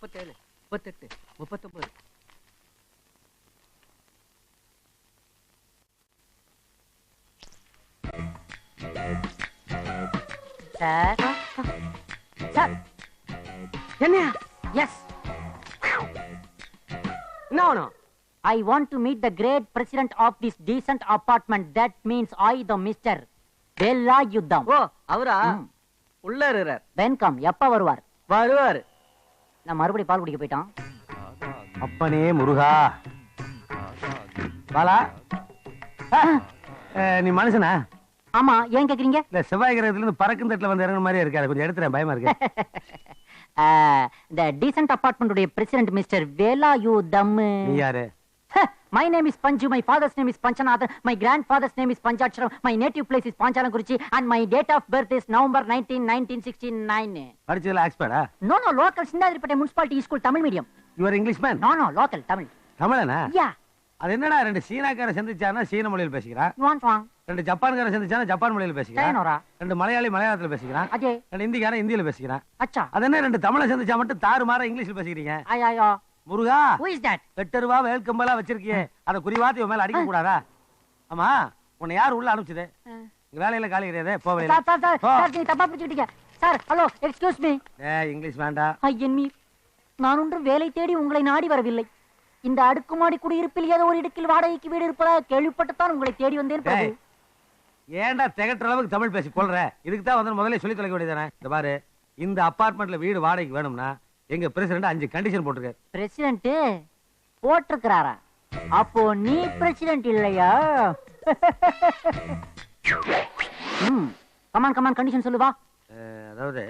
37, 38, 39. Sir sir என்னையா? yes என்ன வேணும்? I want to meet the great president of this decent apartment. That means I the Mr. Bella Yuddham. ஓ அவரா? உள்ள இருக்கிறார். Welcome. எப்ப வருவார்? வருவாரு. நான் மறுபடியும் பால் குடிக்க போயிட்டான். அப்பனே முருகா. பாலா நீ மனுஷனா? ஆமா, ஏன் கேக்குறீங்க? இல்ல செவ்வாய் கிரகத்துல இருந்து பறக்கும் தட்டுல வந்து இறங்குற மாதிரி இருக்காது, கொஞ்சம் எடுத்துறேன், பயமா இருக்கு. The decent apartment உடைய president Mr. Bella Yuddham. நீ யாரு? My name is Panju, my father's name is Panchanathan, my grandfather's name is Panchacharam, my native place is Panchalanguruchi, and my date of birth is November 19, 1969. படிச்சதுல எக்ஸ்பர்ட்டா? No, local Sindadripeta Municipality School, Tamil medium. You are English man? No, local, Tamil. தமிழனா? Yeah. அது என்னடா, ரெண்டு சீனாக்கார சந்திச்சானா சீன மொழியில் பேசிக்கிறான், You want wrong? ரெண்டு ஜப்பான்கார சந்திச்சானா Japan மொழியில் பேசிக்கிறான், Sayonara. ரெண்டு மலையாளி மலையாளத்துல பேசிக்கிறான், Ajay. ரெண்டு இந்திக்காரன் இந்தியில பேசிக்கிறான். Acha. அது என்ன ரெண்டு தமிழை சந்திச்சா மட்டும் தாறுமாறா இங்கிலீஷ்ல பேசிக்கிறீங்க? Ayo. Muruga, Who is that? 8 ரூபா வேல்கம்பலா வச்சிருக்கியே, அத குறிவாத்தி உன் மேல அடிக்க கூடாதா? ஆமா, உன்னை யார் உள்ள அனுப்பிச்சது? வேலையில காலி கிடையாது, போ வேலையில. Sir, நீ தப்பா புரிஞ்சுக்கிட்டீங்க. Sir, hello, excuse me. English வேண்டாம். ஐயன்மீ, நான் ஒன்றும் வேலை தேடி உங்களை நாடி வரவில்லை. இந்த அடுக்குமாடி குடியிருப்பில் ஏதோ ஒரு இடத்தில் வாடகைக்கு வீடு இருப்பதா கேள்விப்பட்டுத்தான் உங்களை தேடி வந்தேன் பிரபு. ஏன்டா திகட்டுற அளவுக்கு தமிழ் பேசி கொள்ற? இதுக்கு தான் வந்து முதல்ல சொல்லி தொலைக்க வேண்டியதானே. இந்த பாரு, இந்த அபார்ட்மெண்ட்ல வீடு வாடகைக்கு வேணும்னா எங்க பிரசிடென்ட் 5 கண்டிஷன் போட்டிருக்காரு. பிரசிடென்ட் போட்டிருக்கிறாரா? அப்போ நீ பிரசிடென்ட் இல்லையா? கமான் கண்டிஷன் சொல்லுவா. அதாவது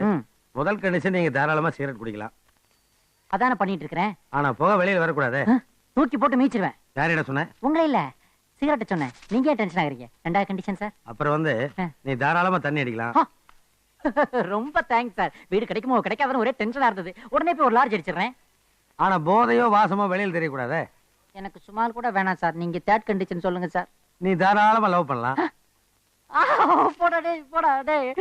முதல் கண்டிஷன், நீங்க தாராளமா சிகரெட் குடிக்கலாம். அதானே பண்ணிட்டு இருக்கிறேன். ஆனா புகை வெளியில வரக்கூடாது. தூக்கி போட்டு மீச்சிருவேன். யாரிட சொன்ன? உங்களை இல்ல, சிகரெட் சொன்னேன். நீங்க ஏன் டென்ஷன் ஆகுறீங்க? ரெண்டாவது கண்டிஷன் சார். அப்புறம் வந்து நீ தாராளமா தண்ணி அடிக்கலாம். ரொம்ப தேங்க்ஸ் சார். வீடு கிடைக்குமோ கிடைக்காத ஒரே டென்ஷனா இருந்தது. உடனே போய் ஒரு லார்ஜ் அடிச்சிடுறேன். ஆனா போதையோ வாசமோ வெளியில தெரியக்கூடாது. எனக்கு சுமால் கூட வேணாம் சார். நீங்க தேர்ட் கண்டிஷன் சொல்லுங்க சார். நீ தாராளமா லவ் பண்ணலாம். போடா டேய்.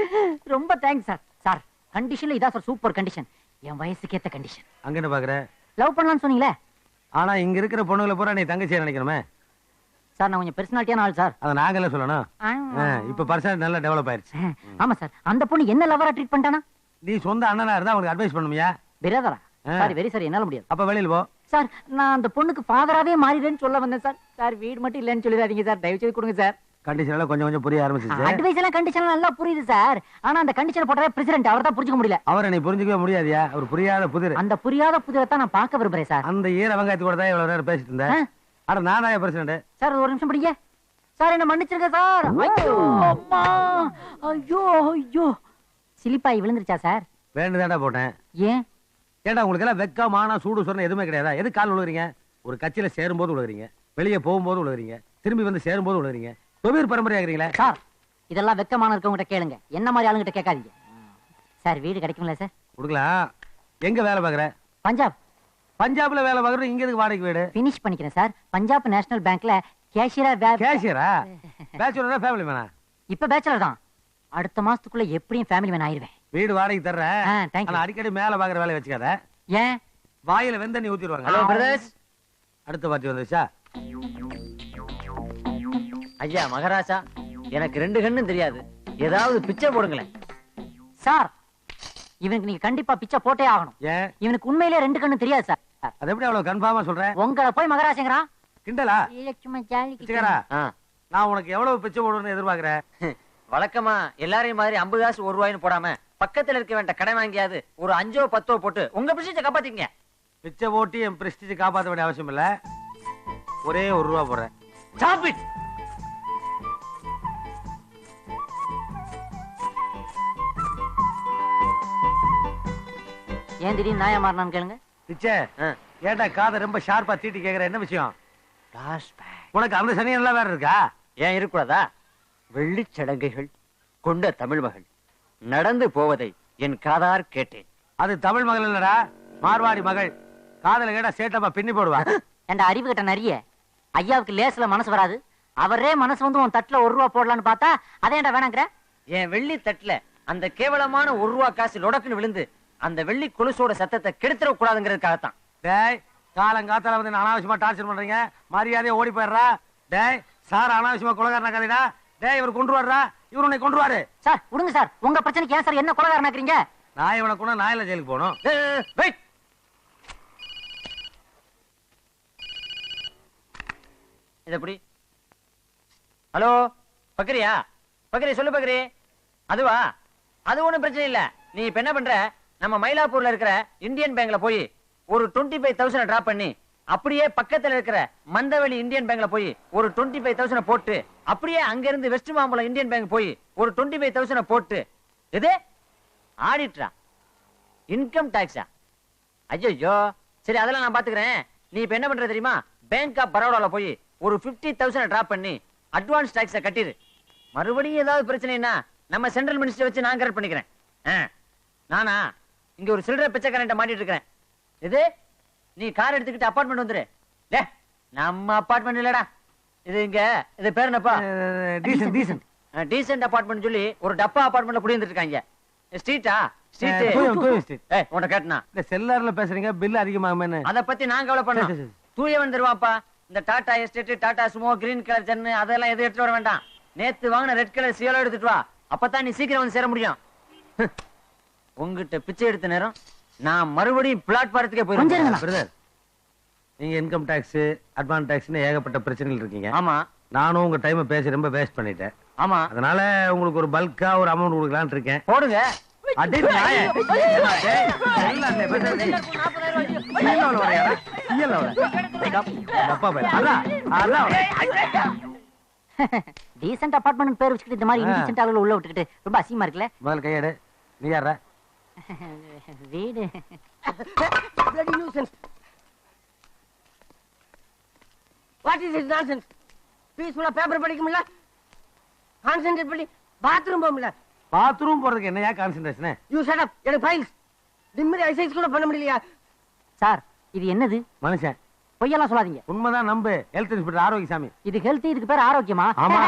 ரொம்ப தேங்க்ஸ் சார். சார், கண்டிஷன்ல இதா சார் சூப்பர் கண்டிஷன். என் வயசுக்கு ஏத்த கண்டிஷன். அங்க என்ன பாக்குற? லவ் பண்ணலாம்னு சொன்னீங்களே. ஆனா இங்க இருக்கிற பொண்ணுங்களை பூரா நீ தங்கச்சியா நினைக்கணுமே. சார், நான் கொஞ்சம் பர்சனாலிட்டியான ஆள் சார். அத நாங்களே சொல்லணும். இப்ப பர்சனாலிட்டி நல்லா டெவலப் ஆயிருச்சு. ஆமா சார். அந்த பொண்ணு என்ன லவரா ட்ரீட் பண்ணிட்டானா? நீ சொந்த அண்ணனா இருந்தா அவனுக்கு அட்வைஸ் பண்ணுமியா? பிரதரா? சாரி, வெரி சாரி, என்னால முடியாது. அப்ப வெளியில போ. சார், நான் அந்த பொண்ணுக்கு ஃபாதராவே மாறிடுறேன்னு சொல்ல வந்தேன் சார். சார், வீடு மட்டும் இல்லைன்னு சொல்லிடாதீங்க சார். தயவு செய்து கொடுங்க சார். கண்டிஷன் எல்லாம் கொஞ்சம் கொஞ்சம் புரிய ஆரம்பிச்சிச்சு. அட்வைஸ் எல்லாம் கண்டிஷன் நல்லா புரியுது சார். ஆனா அந்த கண்டிஷன் போட்டவே பிரசிடென்ட் அவர் தான் புரிஞ்சுக்க முடியல. அவரை நீ புரிஞ்சுக்கவே முடியாதியா? அவர் புரியாத புதிர். அந்த புரியாத புதிரை தான் நான் பார்க்க விரும்புறேன் சார். அந்த ஈர வெங்காயத்து கூட தான் இவ்வளவு நேரம் பேசிட்டு இருந்தேன். ஆனா நான் தான் பிரசிடென்ட். சார், ஒரு நிமிஷம் படிங்க. சார், என்ன மன்னிச்சிருங்க சார். ஐயோ அம்மா, ஐயோ சிலிப்பாய் விழுந்துருச்சா சார்? வேண்டுதாண்டா போட்டேன். ஏன்? ஏண்டா உங்களுக்கு எல்லாம் வெக்க மானம் சூடு சொன்ன எதுவுமே கிடையாதா? எது கால் விழுகிறீங்க? ஒரு கட்சியில சேரும்போது விழுகிறீங்க, வெளியே போகும்போது விழுகிறீங்க, திரும்பி வந்து சேரும்போது விழுகிறீங்க. தொழில் பரம்பரை ஆகிறீங்களா சார்? இதெல்லாம் வெக்கமான இருக்கவங்கிட்ட கேளுங்க, என்ன மாதிரி ஆளுங்கிட்ட கேட்காதீங்க. சார், வீடு கிடைக்குங்களா சார்? கொடுக்கலாம். எங்க வேலை பாக்குற? பஞ்சாப். பஞ்சாப்ல வேலை பாக்குற, இங்க எதுக்கு வாடகைக்கு வீடு? பினிஷ் பண்ணிக்கிறேன் சார். பஞ்சாப் நேஷனல் பேங்க்ல கேஷியரா. கேஷியரா? பேச்சுலரா ஃபேமிலி மேனா? இப்ப பேச்சுலர் தான். அடுத்த மாசத்துக்குள்ள எப்படியும் ஃபேமிலி மேன் ஆயிருவேன். வீடு வாடகைக்கு தர்றேன். Thank you. ஆனா அடிக்கடி மேல பாக்குற வேலையை வச்சுக்காத. ஏன்? வாயில வெந்த நீ ஊத்திடுவாங்க. Hello brothers. அடுத்த பார்ட்டி வந்துச்சா? ஐயா மகாராஜா, எனக்கு 2 கண்ணும் தெரியாது, ஏதாவது பிச்சை போடுங்களேன். சார், இவனுக்கு நீங்க கண்டிப்பா பிச்சை போட்டே ஆகணும். ஏன்? இவனுக்கு உண்மையிலே 2 கண்ணு தெரியாது சார். அது எப்படி அவ்வளவு கன்ஃபார்மா சொல்றேன்? உங்களை போய் மகராஜங்கிறான். கிண்டலா? சும்மா ஜாலி. பிச்சைக்காரா, நான் உனக்கு எவ்வளவு பிச்சை போடுன்னு எதிர்பார்க்கிறேன்? வழக்கமா எல்லாரையும் மாதிரி 50 காசு 1 ரூபாய்னு போடாம பக்கத்துல இருக்க வேண்டிய கடை வாங்கியாது ஒரு 5ஓ 10ஓ போட்டு உங்க பிரஸ்டீஜை காப்பாத்திக்கங்க. பிச்சை போட்டு என் பிரஸ்டீஜை காப்பாற்ற வேண்டிய அவசியம் இல்ல. ஒரே 1 ரூபா போடுறேன். Stop it. ஏன் திடீர்னு நாயா மாறினான்னு கேளுங்க. பிச்சை ஏன்டா காதை ரொம்ப ஷார்ப்பா தீட்டி கேக்குற? என்ன விஷயம்? உனக்கு அந்த சனியம் எல்லாம் வேற இருக்கா? ஏன் இருக்கக்கூடாதா? வெள்ளிச் சடங்குகள் கொண்ட தமிழ் மகள் நடந்து போவதை என் காதார் கேட்டேன். அது தமிழ் மகள் இல்லடா, மார்வாடி மகள். காதல கேட்டா சேட்டப்பா பின்னி போடுவா. என்ற அறிவு கட்ட நிறைய ஐயாவுக்கு லேஸ்ல மனசு வராது. அவரே மனசு வந்து உன் தட்டுல 1 ரூபா போடலான்னு பார்த்தா அதேண்டா வேணாங்கிற. என் வெள்ளி தட்டுல அந்த கேவலமான 1 ரூபா காசு லொடக்குன்னு விழுந்து அந்த வெள்ளி கொலுசோட சத்தத்தை கெடுத்துட கூடாதுங்கிறதுக்காகத்தான். டேய் காலங்காத்தால வந்து அனாவசியமா டார்ச்சர் பண்றீங்க, மரியாதையா ஓடி போயிடுறா. டேய் சார் அனாவசியமா கொலகாரனா கதைடா. டேய் இவர் கொண்டு வர்றா, இவர் உன்னை கொண்டு வாரு. சார் விடுங்க சார், உங்க பிரச்சனைக்கு ஏன் சார் என்ன கொலகாரனாக்குறீங்க? நான் இவனை கொண்டு நாயில ஜெயிலுக்கு போகணும். வெயிட். இது எப்படி? ஹலோ பக்கரியா? பக்கரி சொல்லு பக்கரி. அதுவா? அது ஒண்ணும் பிரச்சனை இல்ல. நீ இப்ப என்ன பண்ற, நம்ம மயிலாப்பூர்ல இருக்கிற இந்தியன் பேங்க்ல போய் ஒரு 25,000 டிராப் பண்ணி அப்படியே பக்கத்துல இருக்கிற மந்தவெளி இந்தியன் பேங்க்ல போய் ஒரு 25,000 போட்டு அப்படியே அங்க இருந்து வெஸ்ட் மாம்பலம் இந்தியன் பேங்க் போய் ஒரு 25,000 போட்டு. எது ஆடிட்டரா? இன்கம் டாக்ஸா? ஐயோ சரி அதெல்லாம் நான் பாத்துக்கிறேன். நீ இப்ப என்ன பண்ற தெரியுமா, பேங்க் ஆஃப் பரோடால போய் ஒரு 50,000 டிராப் பண்ணி அட்வான்ஸ் டாக்ஸ கட்டிரு. மறுபடியும் ஏதாவது பிரச்சனைனா நம்ம சென்ட்ரல் மினிஸ்டர் வச்சு நான் கரெக்ட் பண்ணிக்கிறேன். நானா இங்க ஒரு சில்லறை பிச்சைக்காரன்ட்ட மாட்டிட்டு இருக்கிறேன். இது நீ கார் எடுத்துக்கிட்டு அபார்ட்மெண்ட் வந்துரு. டே நம்ம அபார்ட்மெண்ட் இல்லடா இது, இங்க இது பேர் என்னப்பா? டீசன்ட் அபார்ட்மெண்ட் சொல்லி ஒரு டப்பா அபார்ட்மெண்ட்ல குடியிருந்துட்டு இருக்காங்க. ஸ்ட்ரீட்டா? ஸ்ட்ரீட். ஏய் உன்ட கேட்டனா இந்த செல்லார்ல பேசுறீங்க, பில் அதிகமாகுமே. அத பத்தி நான் கவலை பண்ணேன். தூயவன் தருவாப்பா. இந்த Tata estate, Tata Sumo, green colour Jahnu அதெல்லாம் எதுவும் எடுத்துட்டு வர வேண்டாம். நேத்து வாங்கின ரெட் கலர் சியலோ எடுத்துட்டு வா. அப்பதான் நீ சீக்கிரம் வந்து சேர முடியும். உங்ககிட்ட பிச்சை எடுத்த நேரம் நான் மறுபடியும் பிளாட்பாரத்துக்கே போயிருக்கேன். பிரதர் நீங்க இன்கம் டாக்ஸ், அட்வான்ஸ் டாக்ஸ்னு ஏகப்பட்ட பிரச்சனைகள் இருக்கீங்க. ஆமா நானும் உங்க டைமை பேசி ரொம்ப வேஸ்ட் பண்ணிட்டேன். ஆமா அதனால உங்களுக்கு ஒரு பல்கா ஒரு அமௌண்ட் கொடுக்கலாம்னு இருக்கேன். போடுங்க. டீசன்ட் அபார்ட்மெண்ட் பேர் வச்சுக்கிட்டு இந்த மாதிரி இன்டீசன்ட் ஆளுகளை உள்ள விட்டுக்கிட்டு ரொம்ப அசிங்கமா இருக்குல்ல. முதல் கையெடு. நீ யாரா? வீடு bloody nuisance. What is this nonsense? பீஸ்ஃபுல்லா பேப்பர் படிக்க முடியல, கான்சென்ட்ரேட் பண்ணி பாத்ரூம் போக முடியல. பாத்ரூம் போறதுக்கு என்னையா கான்சென்ட்ரேஷன்? You shut up. எனக்கு ஃபைல்ஸ் நிம்மதி எக்ஸசைஸ் கூட பண்ண முடியலையா? சார் இது என்னது? மனுஷன். பொய்யெல்லாம் சொல்லாதீங்க. உண்மைதான் நம்பு. Health inspector Arokiasamy. இது ஹெல்த், இதுக்கு பேர் ஆரோக்கியமா? ஆமா.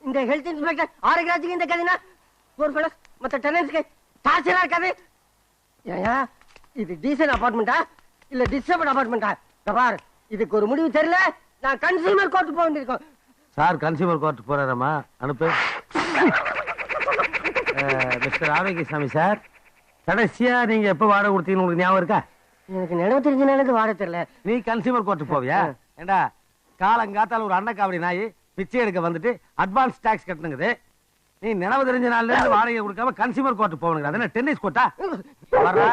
இந்த ஹெல்த் இன்ஸ்பெக்டர் ஆரோக்கியராஜுக்கு இந்த கதைனா ஒரு ஃபெலஸ் மத்த டெனன்ஸ்க்கு டார்ச்சரா இருக்காது. ஏயா இது டீசன்ட் அபார்ட்மெண்டா இல்ல டிஸ்டர்ப்ட் அபார்ட்மெண்டா? பார் இதுக்கு ஒரு முடிவு தெரியல. நான் கன்சியூமர் கோர்ட் போக வேண்டியிருக்கோம். சார் கன்சியூமர் கோர்ட் போறாரம்மா, அனுப்பு. மிஸ்டர் ஆரோக்கியசாமி சார், கடைசியா நீங்க எப்ப வாடகை கொடுத்தீங்கன்னு உங்களுக்கு ஞாபகம் இருக்கா? எனக்கு நினைவு தெரிஞ்ச வாட தெரியல. நீ கன்சியூமர் கோர்ட் போவியா? ஏண்டா காலங்காத்தால ஒரு அண்டக்காவடி நாய் பிச்சை எடுக்க வந்துட்டு அட்வான்ஸ் டாக்ஸ் கட்டணுங்குது. நீ நினைவு தெரிஞ்ச நாள்ல இருந்து வாடகை கொடுக்காம கன்சியூமர் கோர்ட் போகணுங்க. அது என்ன டென்னிஸ் கோர்ட்டா? வர்ற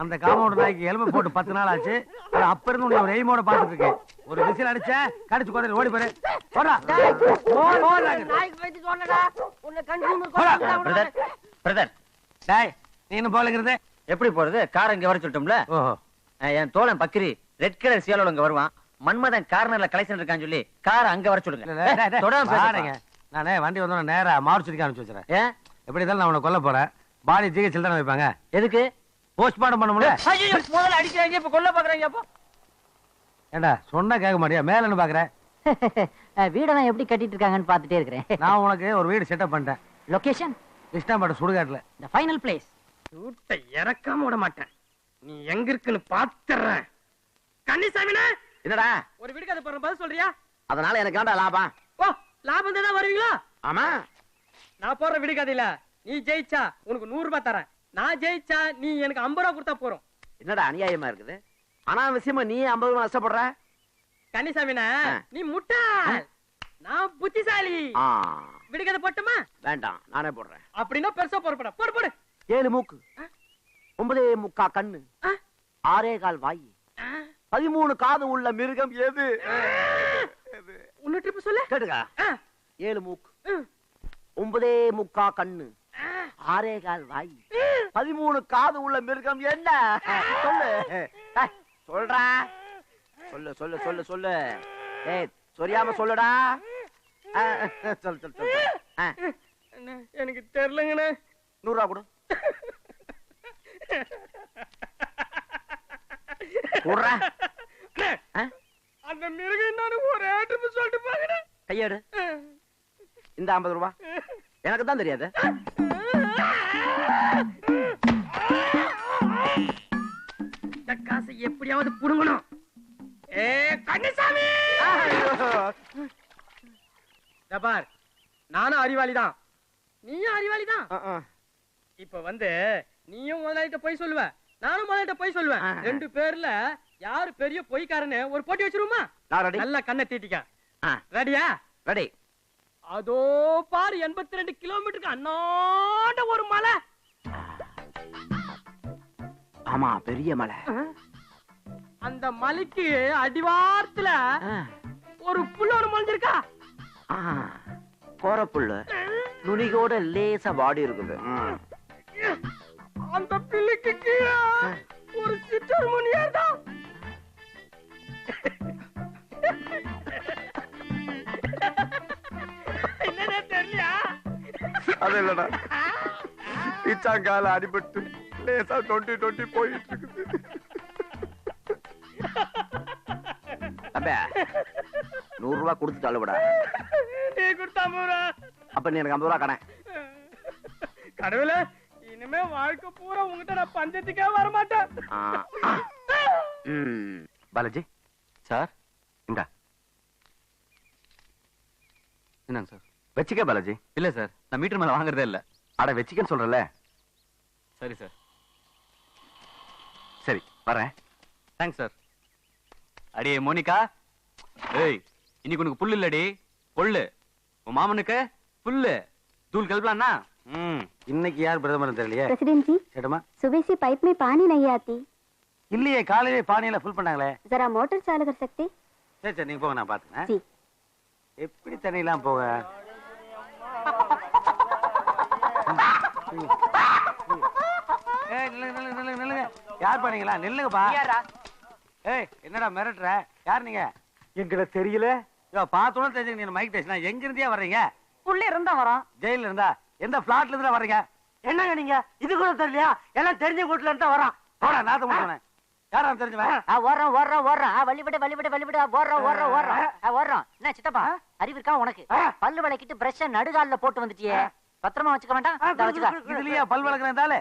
அந்த காம்பவுண்ட் நாய்க்கு எலும்பு போட்டு 10 நாள் ஆச்சு. அப்ப இருந்து உன்னை ஒரு எய்மோட பாத்துட்டு இருக்கேன். ஒரு விசில் அடிச்ச கடிச்சு கொண்டு ஓடி போயிரு. நாய்க்கு பத்தி சொல்லடா. உன்னை கன்சியூமர் பிரதர் பிரதர் டேய் நீ என்ன போலங்கிறது? எப்படி போறது? கார் இங்க வர சொல்லிட்டோம்ல. ஓஹோ. என் தோழன் பக்கிரி ரெட் கலர் சியாலோட இங்க வருவான். மன்மதன் கார்னர்ல கலெக்ஷன் இருக்கான்னு சொல்லி கார் அங்க வர சொல்லுங்க. தொடாம பாருங்க, நானே வண்டி வந்தோட நேரா மார்ச்சுக்கு அனுப்பிச்சு வச்சுறேன். ஏன் எப்படி இருந்தாலும் நான் உன்னை கொல்ல போறேன். பாடி ஜிஹெச்ல தானே வைப்பாங்க. எதுக்கு? போஸ்ட்மார்ட்டம் பண்ண முடியல. ஐயோ முதல்ல அடிக்கிறாங்க, இப்ப கொல்ல பாக்குறாங்க. அப்போ ஏண்டா சொன்னா கேட்க மாட்டியா? மேல என்ன பாக்குற? வீடெல்லாம் எப்படி கட்டிட்டு இருக்காங்கன்னு பாத்துட்டே இருக்கிறேன். நான் உனக்கு ஒரு வீடு செட்டப் பண்ணிட்டேன். லொகேஷன் கிருஷ்ணாம்பேட்டை சுடுகாட்டுல. The final place. சூட்டை இறக்காம விட மாட்டேன். நீ எங்க இருக்குன்னு பாத்துறேன். கன்னிசாமினா என்னடா ஒரு வீடு கதை போற பதில் சொல்றியா? அதனால எனக்கு வேண்டாம் லாபம். ஓ லாபம் தான் வருவீங்களா? ஆமா. நான் போற வீடு கதையில நீ ஜெயிச்சா உனக்கு 100 ரூபாய் தரேன். நான் ஜெயிச்சா நீ எனக்கு 50 ரூபாய் கொடுத்தா போறோம். என்னடா அநியாயமா இருக்குது? அனாவசியமா நீ 50 ரூபாய் நஷ்டப்படுற. கன்னிசாமினா நீ முட்டாள், நான் புத்திசாலி. வீடு கதை போட்டுமா? வேண்டாம், நானே போடுறேன். அப்படின்னா பெருசா போறப்பட போடு போடு. 7 மூக்கு, 9.75 கண்ணு, 6.25 வாய், 13 காது உள்ள மிருகம் எது? இன்னொரு ட்ரிப் சொல்லு. கேட்டுக்கா. 7 மூக்கு, 9.75 கண்ணு, 6.25 வாய், 13 காது உள்ள மிருகம் என்ன? சொல்லு. சொல்றா. சொல்லு சொல்லு சொல்லு சொல்லு. ஏய் சொரியாம சொல்லுடா. சொல்லு சொல்லு சொல்லு. எனக்கு தெரியலங்கண்ணே. 100 ரூபா கொடு. போடுறா. அந்த மிருகம் நானும் ஒரு ட்ரிப் சொல்லிட்டு பாக்குறேன். கையேடு. இந்த 50 ரூபா எனக்கு தான் தெரியாது. காசை எப்படியாவது புடுங்கணும். ஏ கண்ணசாமி, பார், நானும் அறிவாளிதான், நீயும் அறிவாளிதான். இப்ப வந்து நீயும் முதலாளிட்ட போய் சொல்லுவ, நானும் முதலாளிட்ட போய் சொல்லுவேன். 2 பேர்ல யாரு பெரிய பொய்க்காரன்னு ஒரு போட்டி வச்சிருமா? நல்லா கண்ணை தீட்டிக்க. ரெடியா? ரெடி. அதோ பாரு 82 கிலோமீட்டருக்கு அண்ணாண்ட ஒரு மலை. ஆமா, பெரிய மலை. அந்த மலைக்கு அடிவாரத்துல ஒரு புல்லு ஒண்ணு முளைஞ்சிருக்கா? கோரப்புல்லு நுனிகோட லேசா வாடி இருக்குது. அந்த பில்லுக்கு கீழே ஒரு சிற்றர் முனியார் தான். என்னடா தெரியலையா? அது இல்லடா, இச்சாங்கால அடிபட்டு லேசா தொட்டி தொட்டி போயிட்டு இருக்குது. அబ్బே, 100 ரூபாய் கொடுத்துட்டு அழுவடா. நீ கொடுத்தா 50 ரூபா. அப்ப நீ எனக்கு 50 ரூபாய் கடன். கடவுளே, இனிமே வாழ்க்கை பூரா உங்ககிட்ட நான் பஞ்சத்துக்கே வர மாட்டேன். பாலாஜி சார், இந்தா. என்னங்க சார்? வச்சுக்க பாலாஜி. இல்ல சார், நான் மீட்டர் மேல வாங்குறதே இல்ல. அட வச்சுக்கன்னு சொல்றல. சரி சார். சரி, வரேன். Thanks sir. அடியே மோனிகா, ஏய், இன்னைக்கு உனக்கு புல்லு இல்லடி, கொள்ளு. உன் மாமனுக்கு புல்லு தூள் கல்பலான்னா. இன்னைக்கு யார் பிரதமர் தெரியலையே. प्रेसिडेंट जी, சேட்டமா सुबह से पाइप में पानी नहीं आती. இல்லையே, காலையிலே பானியில ஃபுல் பண்ணாங்களே. जरा मोटर चालू कर सकते? சரி சரி, நீங்க போங்க, நான் பாத்துக்கிறேன். जी. எப்படி தண்ணிலாம் போக? நில்லுங்க. யார் பண்ணீங்களா? நில்லுங்கப்பா. ஏய், என்னடா மிரட்டுற? யார் நீங்க? எங்களை தெரியல. பார்த்தோன்னு தெரிஞ்சு நீங்க மைக் பேசினா எங்க இருந்தே வர்றீங்க? புள்ள இருந்தா வரோம். ஜெயில இருந்தா? எந்த பிளாட்ல இருந்தா வர்றீங்க? என்னங்க நீங்க இது கூட தெரியலையா? எல்லாம் தெரிஞ்ச வீட்டுல இருந்தா வரோம். போடா, நாத்து முடிச்சவனே. யாரா தெரிஞ்சவன்? ஓடுறோம் ஓடுறோம் ஓடுறோம். வழிவிடு வழிவிடு வழிவிடு. ஓடுறோம் ஓடுறோம் ஓடுறோம் ஓடுறோம். என்ன சித்தப்பா, அறிவு இருக்கா உனக்கு? பல்லு விளக்கிட்டு பிரஷ நடுகால்ல போட்டு வந்துட்டியே, பத்திரமா வச்சுக்க வேண்டாம். இந்தா வச்சுக்க. இதுலயா பல் வளர்க்கறதால?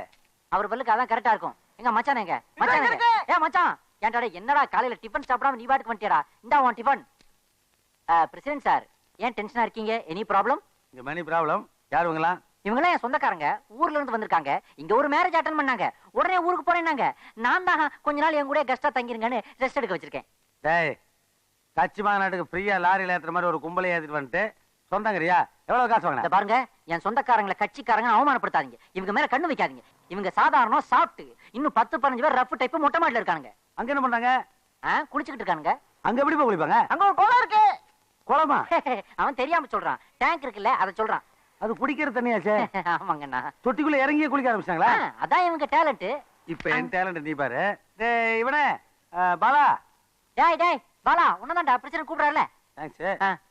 அவர் பல்லுக்கு அதான் கரெக்டா இருக்கும். எங்க மச்சான் எங்க? மச்சான் எங்க? ஏ மச்சான், ஏன்டா என்னடா காலையில டிபன் சாப்பிடாம நீ பாட்டுக்கு வந்துட்டியடா? இந்தா உன் டிபன். பிரசிடென்ட் சார், ஏன் டென்ஷனா இருக்கீங்க? Any problem? இங்க மணி ப்ராப்ளம். யார் இவங்களா? இவங்களாம் என் சொந்தக்காரங்க, ஊர்ல இருந்து வந்திருக்காங்க. இங்க ஒரு மேரேஜ் அட்டன் பண்ணாங்க, உடனே ஊருக்கு போறேன்னாங்க. நான் தான் கொஞ்ச நாள் என் கூட கெஸ்டா தங்கிருங்கன்னு ரெஸ்ட் எடுக்க வச்சிருக்கேன். டேய், கட்சி மாநாட்டுக்கு ஃப்ரீயா லாரியில ஏத்துற மாதிரி ஒரு கும்பலை ஏத்திட்டு வந்துட்டு சொந்தங்கறியா? எவ்வளவு காசு வாங்கின? இத பாருங்க, என் சொந்தக்காரங்களை கட்சிக்காரங்க அவமானப்படுத்தாதீங்க. இவங்க மேல கண்ணு வைக்காதீங்க. இவங்க சாதாரணம் சாப்பிட்டு இன்னும் 10-15 பேர் ரஃப் டைப் மொட்டை மாடல இருக்கானுங்க. அங்க என்ன பண்றாங்க? குளிச்சுக்கிட்டு இருக்கானுங்க. அங்க எப்படி போய் குளிப்பாங்க? அங்க ஒரு குளம் இருக்கு. குளமா? அவன் தெரியாம சொல்றான். டேங்க் இருக்குல்ல, அதை சொல்றான். அது குடிக்கிற தண்ணியாச்சே. ஆமாங்கண்ணா. தொட்டிக்குள்ள இறங்கியே குளிக்க ஆரம்பிச்சாங்களா? அதான் இவங்க டேலண்ட். இப்ப என் டேலண்ட் நீ பாரு. டேய் இவனே, பாலா. டேய் டேய் பாலா, உன்னதான்டா பிரச்சனை கூப்பிடுறாருல. தேங்க்ஸ்.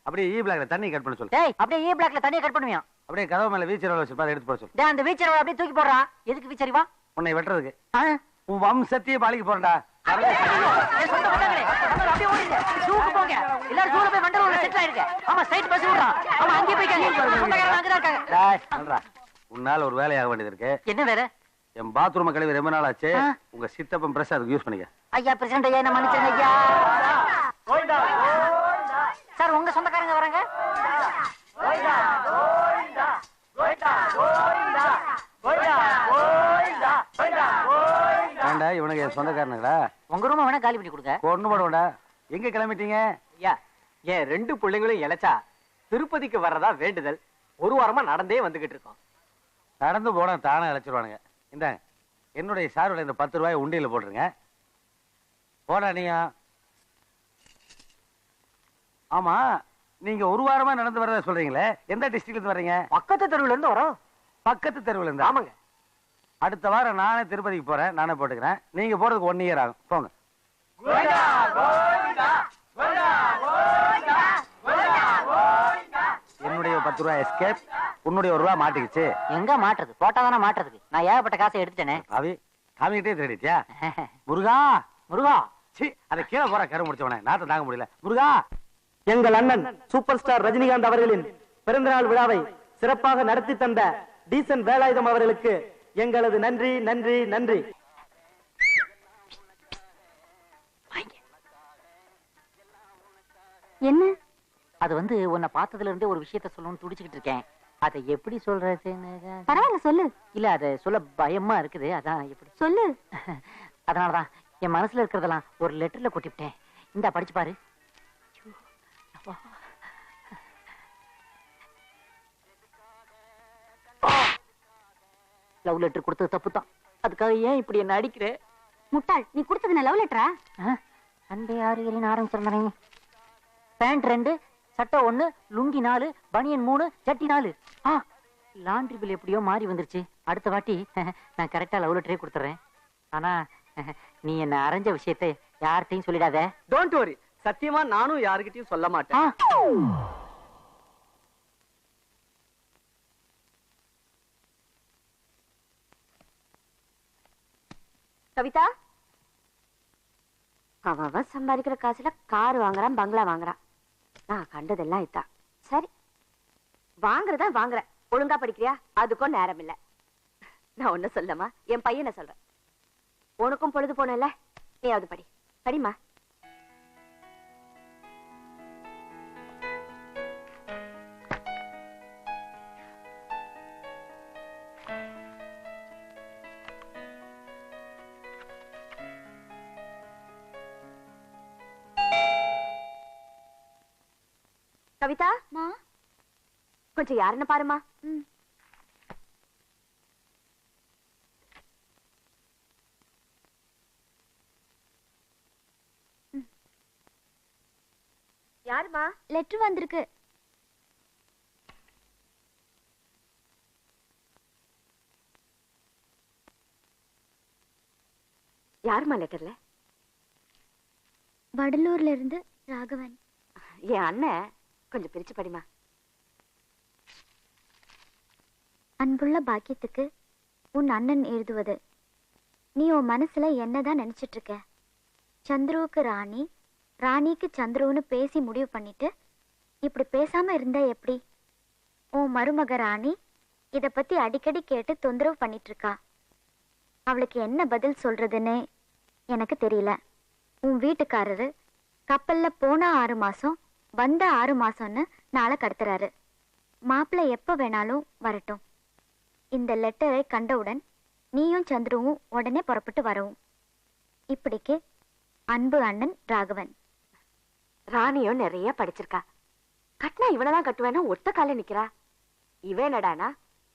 அப்படியே ஈ பிளாக்ல தண்ணி கட் பண்ண சொல்லு. டேய், அப்படியே ஈ பிளாக்ல தண்ணியை கட் பண்ணுவியா? அப்படியே கதவு மேல வீச்சர் வச்சிருப்பா, எடுத்து போட சொல்லு. டேய், அந்த வீச்சரை அப்படியே தூக்கி போடுறா. எதுக்கு வீச்சரி வா? உன்னை வெட்டுறதுக்கு. உன் வம்சத்தையே பாலிக்கு போறடா. அப்படியே ஓடிங்க. ஜூக்கு போங்க. எல்லாரும் ஜூல போய் வண்டலூர்ல செட்டில் ஆயிருங்க. ஆமா, ஸ்ட்ரைட் பஸ் விடுறான். ஆமா, அங்கே போய் கேங்க. சொந்தக்காரங்க அங்க தான் இருக்காங்க. டேய் சொல்றா, உன்னால ஒரு வேலையாக வேண்டியது இருக்கு. என்ன வேற? என் பாத்ரூம் கழுவி ரொம்ப நாள் ஆச்சு. உங்க சித்தப்பன் பிரஸ் அதுக்கு யூஸ் பண்ணிக்க. ஐயா பிரசிடென்ட் ஐயா, என்ன மன்னிச்சிருங்க ஐயா. சார், உங்க சொந்தக்காரங்க வராங்க. ஏண்டா இவனுக்கு என் சொந்தக்காரனுங்களா? உங்க ரூம் வேணா காலி பண்ணி கொடுங்க. ஒண்ணு போடா. எங்க கிளம்பிட்டீங்க? ஐயா, ஏன் 2 பிள்ளைங்களும் இளைச்சா திருப்பதிக்கு வர்றதா வேண்டுதல். ஒரு வாரமா நடந்தே வந்துகிட்டு இருக்கோம். நடந்து போனா தானே அழைச்சிருவானுங்க. இந்தாங்க, என்னுடைய சாரோட இந்த 10 ரூபாய் உண்டியில போட்டுருங்க. போடா நீங்க. ஆமா, நீங்க ஒரு வாரமா நடந்து வரதா சொல்றீங்களே, எந்த டிஸ்ட்ரிக்ட்ல இருந்து வர்றீங்க? பக்கத்து தெருவுல இருந்து வரோம். பக்கத்து தெருவுல இருந்து? ஆமாங்க. அடுத்த வாரம் நானே திருப்பதிக்கு போறேன், நானே போட்டுக்கிறேன். நீங்க போறதுக்கு 1 இயர் ஆகும். போங்க. என்னுடைய 10 ரூபாய் எஸ்கேப், உன்னுடைய 1 ரூபாய் மாட்டிக்கிச்சு. எங்க மாட்டுறது? போட்டாதானே மாட்டுறதுக்கு. நான் ஏகப்பட்ட காசை எடுத்துட்டேனே. அவி காமிக்கிட்டே தேடிட்டியா? முருகா முருகா, சி, அதை கீழே போற கரு முடிச்சவனே, நாட்டை தாங்க முடியல. முருகா. எங்கள் அண்ணன் சூப்பர் ஸ்டார் ரஜினிகாந்த் அவர்களின் பிறந்தநாள் விழாவை சிறப்பாக நடத்தி தந்த டீசன் வேலாயுதம் அவர்களுக்கு எங்களது நன்றி நன்றி நன்றி. என்ன? அது வந்து உன்னை பார்த்ததுல இருந்தே ஒரு விஷயத்த சொல்லணும்னு துடிச்சுக்கிட்டு இருக்கேன். அதை எப்படி சொல்றதுன்னு பரவாயில்ல சொல்லு. இல்ல அதை சொல்ல பயமா இருக்குது. அதான் எப்படி சொல்லு. அதனாலதான் என் மனசுல இருக்கிறதெல்லாம் ஒரு லெட்டர்ல கொட்டிவிட்டேன். இந்தா படிச்சு பாரு. லவ் லெட்டர் கொடுத்தது தப்பு தான். அதுக்காக ஏன் இப்படி என்ன அடிக்கிற? முட்டாள், நீ கொடுத்தது லவ் லெட்டரா? அன்பே ஆறுகளின் ஆரம்பிச்சிருந்தேன். பேண்ட் 2, சட்டை 1, லுங்கி 4, பனியன் 3, சட்டி 4. லாண்ட்ரி பில் எப்படியோ மாறி வந்துருச்சு. அடுத்த வாட்டி நான் கரெக்டா லவ் லெட்டரே கொடுத்துறேன். ஆனா நீ என்ன அரைஞ்ச விஷயத்தை யார்கிட்டையும் சொல்லிடாத. டோன்ட் வரி, சத்தியமா நானும் யாருக்கிட்டையும் சொல்ல மாட்டேன். கவிதா, அவன் சம்பாதிக்கிற காசுல கார் வாங்குறான், பங்களா வாங்குறான். நான் கண்டதெல்லாம் இதான். சரி, வாங்குறதா வாங்குற. ஒழுங்கா படிக்கிறியா? அதுக்கும் நேரம் இல்ல. நான் ஒண்ணு சொல்லமா, என் பையனை சொல்றேன். உனக்கும் பொழுது போனல, நீயாவது படி. படிமா. கவிதா, கொஞ்சம் யாருன்னு பாருமா. யாருமா? லெட்டர் வந்திருக்கு. யாருமா லெட்டர்ல? வடலூர்ல இருந்து ராகவன். என் அண்ணன். கொஞ்சம் பிரிச்சு படிமா. அன்புள்ள பாக்கியத்துக்கு உன் அண்ணன் எழுதுவது. நீ உன் மனசுல என்னதான் நினைச்சிட்டு இருக்க? சந்துருவுக்கு ராணி, ராணிக்கு சந்துருன்னு பேசி முடிவு பண்ணிட்டு இப்படி பேசாம இருந்தா எப்படி? உன் மருமக ராணி இத பத்தி அடிக்கடி கேட்டு தொந்தரவு பண்ணிட்டு இருக்கா. அவளுக்கு என்ன பதில் சொல்றதுன்னு எனக்கு தெரியல. உன் வீட்டுக்காரரு கப்பல்ல போனா 6 மாசம் வந்த 6 மாசம்னு நாளை கடத்துறாரு. மாப்பிள்ளை எப்ப வேணாலும் வரட்டும். இந்த லெட்டரை கண்டவுடன் நீயும் சந்துருவும் உடனே புறப்பட்டு வரவும். இப்படிக்கு அன்பு அண்ணன் ராகவன். ராணியும் நிறைய படிச்சிருக்கா. கட்டினா இவனதான் கட்டுவேன்னா ஒத்த கால நிக்கிறா. இவன் நடானா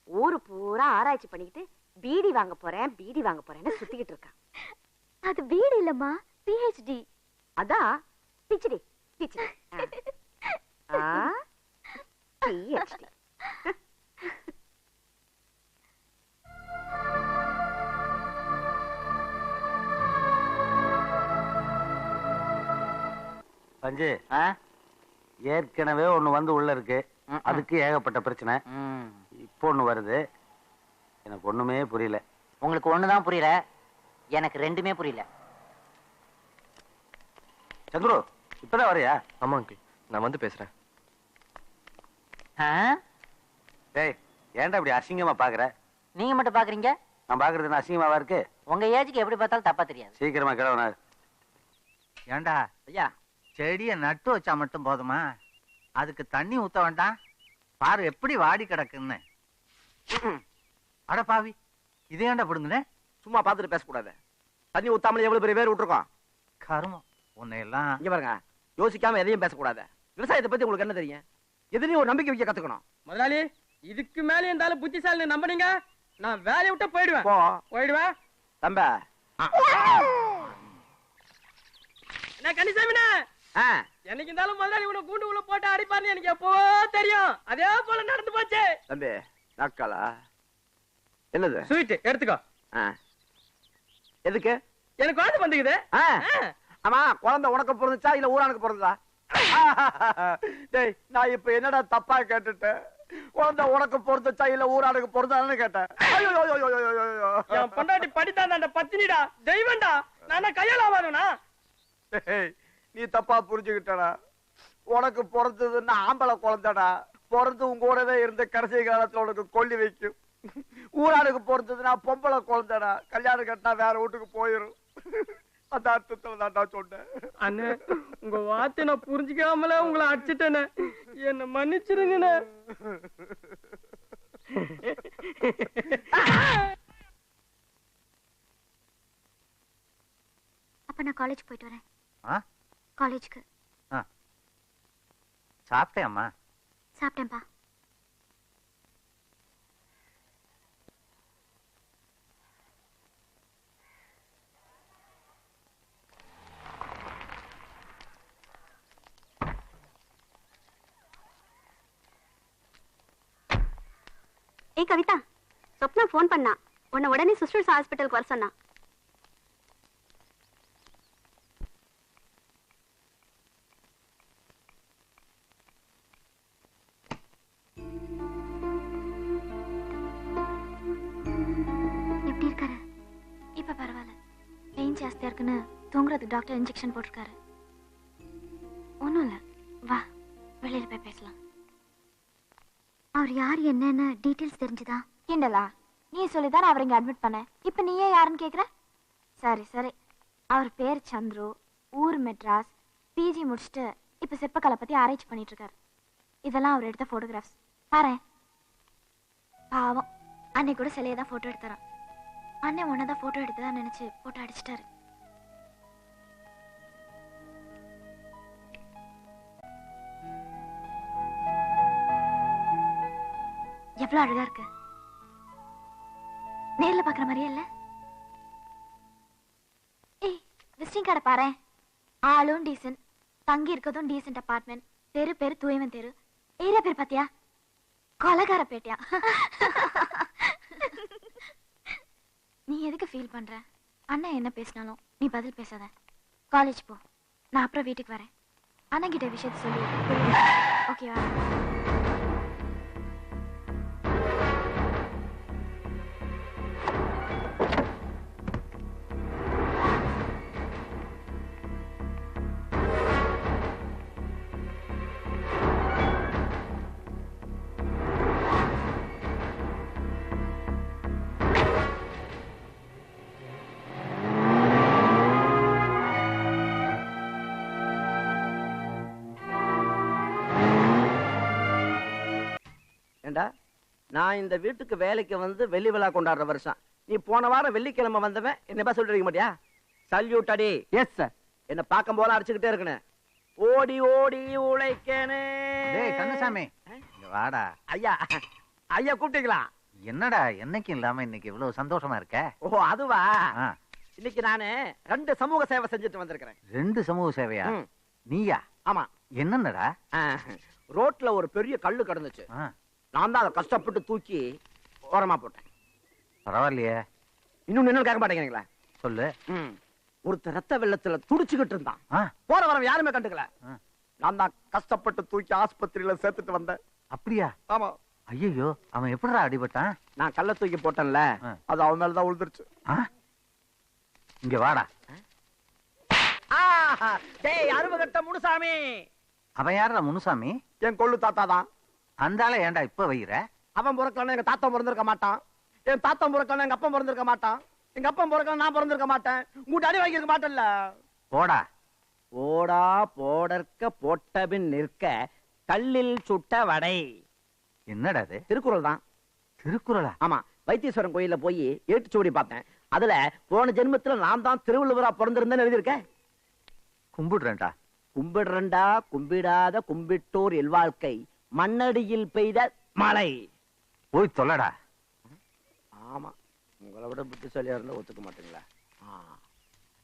ஊரு பூரா ஆராய்ச்சி பண்ணிக்கிட்டு பீடி வாங்க போறேன்னு சுத்திக்கிட்டு இருக்கா. அது பீடி இல்லம்மா, பிஹெச்டி. அதான் பிஹெச்டி. பஞ்சு, ஏற்கனவே ஒண்ணு வந்து உள்ள இருக்கு. அதுக்கு ஏகப்பட்ட பிரச்சனை. இப்போ ஒண்ணு வருது. எனக்கு ஒண்ணுமே புரியல. உங்களுக்கு ஒண்ணுதான் புரியல, எனக்கு ரெண்டுமே புரியல. சந்துரு, இப்பதான் வரையா? ஆமா அங்கிள், நான் வந்து பேசுறேன். டேய், ஏன்டா இப்படி அசிங்கமா பாக்குற? நீங்க மட்டும் பாக்குறீங்க, நான் பாக்குறது அசிங்கமாவா இருக்கு? உங்க ஏஜுக்கு எப்படி பார்த்தாலும் தப்பா தெரியாது. சீக்கிரமா கிளம்புனா. ஏண்டா ஐயா, செடியை நட்டு வச்சா மட்டும் போதுமா? அதுக்கு தண்ணி ஊத்த வேண்டாம்? பாரு எப்படி வாடி கிடக்குன்னு. அட பாவி, இது ஏன்டா பிடுங்குன? சும்மா பார்த்துட்டு பேசக்கூடாது. தண்ணி ஊத்தாமலே எவ்வளவு பெரிய வேர் விட்டுருக்கோம். கருமம், உன்னை எல்லாம். இங்க பாருங்க, யோசிக்காம எதையும் பேசக்கூடாது. விவசாயத்தை பத்தி உங்களுக்கு என்ன தெரியும்? எதுலயும் ஒரு நம்பிக்கை வைக்க கத்துக்கணும். முதலாளி, இதுக்கு மேலே இருந்தாலும் புத்திசாலி நம்பினீங்க, நான் வேலையை விட்டு போயிடுவேன். போயிடுவேன் தம்ப. என்ன கனிசாமினே, என்னைக்கு இருந்தாலும் முதலாளி உன கூண்டு உள்ள போட்டு அடிப்பாருன்னு எனக்கு எப்பவோ தெரியும். அதே போல நடந்து போச்சு. தம்பி, நாட்காலா என்னது? ஸ்வீட் எடுத்துக்கோ. எதுக்கு? எனக்கு குழந்தை வந்துக்குது. ஆமா, குழந்தை உனக்கு பிறந்துச்சா இல்ல ஊரானுக்கு பிறந்ததா? டேய், நான் இப்ப என்னடா தப்பா கேட்டுட்டேன்? குழந்தை உனக்கு பிறந்துச்சா இல்ல ஊரானுக்கு பிறந்தான்னு கேட்டேன். என் பொண்டாட்டி படித்தாண்டா, பத்தினிடா, தெய்வம்டா. நான் கையால ஆவானுனா? நீ தப்பா புரிஞ்சுக்கிட்டடா. உனக்கு பிறந்ததுன்னா ஆம்பளை குழந்தைடா. பிறந்து உங்க கூடவே இருந்து கடைசி காலத்துல உனக்கு கொல்லி வைக்கும். ஊரானுக்கு பிறந்ததுன்னா பொம்பளை குழந்தைடா. கல்யாணம் கட்டினா வேற வீட்டுக்கு போயிரும். அந்த அர்த்தத்துல தான் நான் சொன்னேன். அண்ணே உங்க வார்த்தை நான் புரிஞ்சுக்காமல உங்களை அடிச்சிட்டேனே, என்ன மன்னிச்சிருங்கண்ணே. அப்ப நான் காலேஜ் போயிட்டு வரேன். காலேஜ்க்கு சாப்பிட்டேம்மா? சாப்பிட்டேன்ப்பா. ஏய் கவிதா, சொப்னா ஃபோன் பண்ணா, உன்னை உடனே சிஸ்டர்ஸ் ஹாஸ்பிட்டலுக்கு வர சொன்னா. எப்படி இருக்காரு? இப்ப பரவாயில்ல. பெயின் ஜாஸ்தியா இருக்குன்னு தூங்குறதுக்கு டாக்டர் இன்ஜெக்ஷன் போட்டிருக்காரு. ஒண்ணும் இல்ல, வா வெளியில போய் பேசலாம். அவர் யார் என்னன்னு டீடைல்ஸ் தெரிஞ்சுதா? கிண்டலா? நீ சொல்லிதான் அவர் இங்க அட்மிட் பண்ண. இப்ப நீயே யாருன்னு கேக்குற? சரி சரி, அவர் பேர் சந்துரு, ஊர் மெட்ராஸ், பிஜி முடிச்சுட்டு இப்ப சிற்பக்கலை பத்தி ஆராய்ச்சி பண்ணிட்டு இருக்காரு. இதெல்லாம் அவர் எடுத்த போட்டோகிராஃப்ஸ் பாரு. பாவம், அன்னைக்கு கூட சிலையை தான் போட்டோ எடுத்தாராம். அண்ணன் உன்னதான் போட்டோ எடுத்ததா நினைச்சு போட்டோ அடிச்சிட்டாரு. எவ்வளவு அழகா இருக்கு. நேர்ல பாக்குற மாதிரியே இல்ல? ஏய், விசிட்டிங் கார்டை பாரு. ஆளும் டீசன்ட், தங்கி இருக்கதும் டீசன்ட் அபார்ட்மெண்ட், தெரு பேரு தூய்மன் தெரு, ஏரியா பேர் பாத்தியா? கொலகார பேட்டியா? நீ எதுக்கு ஃபீல் பண்ற? அண்ணன் என்ன பேசினாலும் நீ பதில் பேசாத. காலேஜ் போ, நான் அப்புறம் வீட்டுக்கு வரேன். அண்ணன் கிட்ட விஷயத்தை சொல்லி ஓகேவா? நான் இந்த வீட்டுக்கு வேலைக்கு வந்து வெள்ளி விழா கொண்டாடுற வருஷம். நீ போன வாரம் வெள்ளிக்கிழமை வந்தவன் என்ன சொல்லிருக்க மாட்டியா? சல்யூட் அடி. Yes sir. என்ன பார்க்கும் போல அடிச்சுக்கிட்டே இருக்கணும். ஓடி ஓடி உழைக்கனே. டேய் கந்தசாமி, இங்க வாடா. ஐயா ஐயா கூப்பிட்டீங்களா? என்னடா என்னைக்கும் இல்லாம இன்னைக்கு இவ்வளவு சந்தோஷமா இருக்க? ஓ அதுவா, இன்னைக்கு நானு 2 சமூக சேவை செஞ்சுட்டு வந்திருக்கிறேன். 2 சமூக சேவையா? நீயா? ஆமா. என்னடா? ரோட்ல ஒரு பெரிய கல்லு கிடந்துச்சு. நான் தான் அதை கஷ்டப்பட்டு தூக்கி ஓரமா போட்டேன். பரவாயில்லையே. இன்னும் என்ன கேட்க மாட்டேங்கிறீங்களா? சொல்லு. ஒருத்தர் ரத்த வெள்ளத்துல துடிச்சுக்கிட்டு இருந்தான். போற வரவன் யாருமே கண்டுக்கல. நான் தான் கஷ்டப்பட்டு தூக்கி ஆஸ்பத்திரியில சேர்த்துட்டு வந்தேன். அப்படியா? ஆமா. ஐயோ, அவன் எப்படிடா அடிபட்டான்? நான் கல்ல தூக்கி போட்டேன்ல, அது அவன் மேலதான் விழுந்துருச்சு. இங்க வாடா. டேய் அருவகட்ட முனுசாமி. அவன் யாரா முனுசாமி? என் கொள்ளு தாத்தா தான். அந்த ஆளை ஏன்டா இப்ப வைக்கிற? அவன் பிறக்கலன்னா எங்க தாத்தா பிறந்திருக்க மாட்டான். என் தாத்தா பிறக்கலன்னா எங்க அப்பா பிறந்திருக்க மாட்டான். எங்க அப்பா பிறக்கலன்னா நான் பிறந்திருக்க மாட்டேன். உங்ககிட்ட அடி வாங்கியிருக்க மாட்டேன்ல. போடா. போடா போடற்க போட்டபின் நிற்க கல்லில் சுட்ட வடை. என்னடா அது? திருக்குறள் தான். திருக்குறளா? ஆமா. வைத்தீஸ்வரன் கோயில்ல போய் ஏட்டுச்சூடி பார்த்தேன். அதுல போன ஜென்மத்துல நான் தான் திருவள்ளுவரா பிறந்திருந்தேன்னு எழுதியிருக்கேன். கும்பிடுறேன்டா. கும்பிடுறேன்டா கும்பிடாத கும்பிட்டோர் எல்வாழ்க்கை மண்ணடியில் பெய்த மழை. போய் தொல்லடா. ஆமா, உங்களை விட புத்திசாலியா இருந்தா ஒத்துக்க மாட்டீங்களா?